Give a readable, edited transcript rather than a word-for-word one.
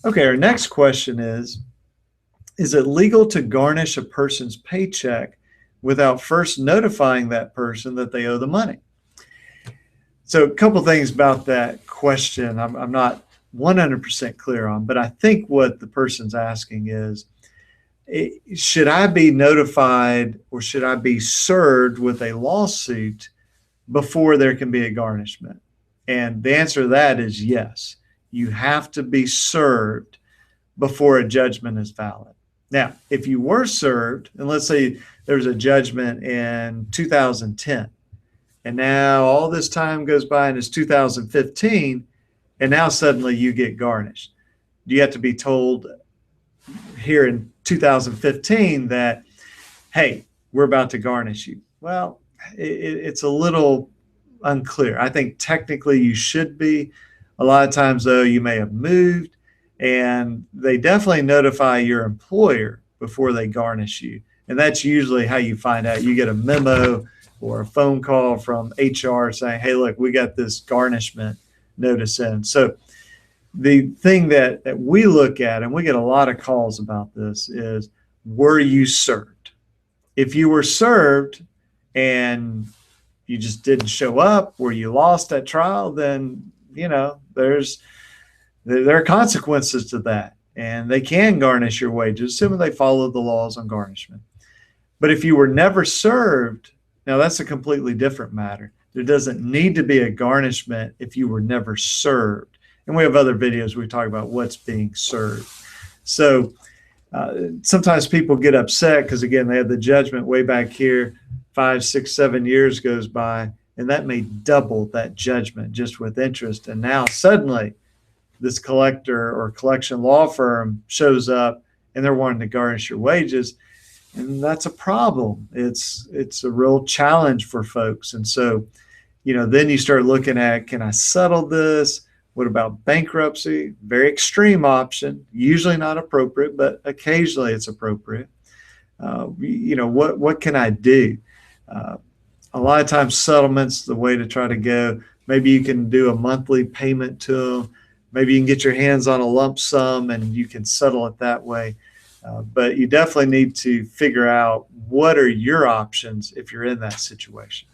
Okay, our next question is it legal to garnish a person's paycheck without first notifying that person that they owe the money? So a couple things about that question I'm not 100% clear on, but I think what the person's asking is, should I be notified or should I be served with a lawsuit before there can be a garnishment? And the answer to that is yes. You have to be served before a judgment is valid. Now, if you were served, and let's say there's a judgment in 2010, and now all this time goes by and it's 2015, and now suddenly you get garnished. You have to be told here in 2015 that, hey, we're about to garnish you. Well, it's a little unclear. I think technically you should be. A lot of times, though, you may have moved, and they definitely notify your employer before they garnish you. And that's usually how you find out. You get a memo or a phone call from HR saying, hey, look, we got this garnishment notice in. So the thing that we look at, and we get a lot of calls about this, is were you served? If you were served and you just didn't show up, or you lost at trial, then there are consequences to that, and they can garnish your wages, assuming they follow the laws on garnishment. But if you were never served, now that's a completely different matter. There doesn't need to be a garnishment if you were never served. And we have other videos we talk about what's being served. So sometimes people get upset because, again, they had the judgment way back here, 5, 6, 7 years goes by, and that may double that judgment just with interest. And now suddenly this collector or collection law firm shows up and they're wanting to garnish your wages. And that's a problem. It's a real challenge for folks. And so, then you start looking at, can I settle this? What about bankruptcy? Very extreme option, usually not appropriate, but occasionally it's appropriate. What can I do? A lot of times settlements, the way to try to go. Maybe you can do a monthly payment to them. Maybe you can get your hands on a lump sum and you can settle it that way. But you definitely need to figure out what are your options if you're in that situation.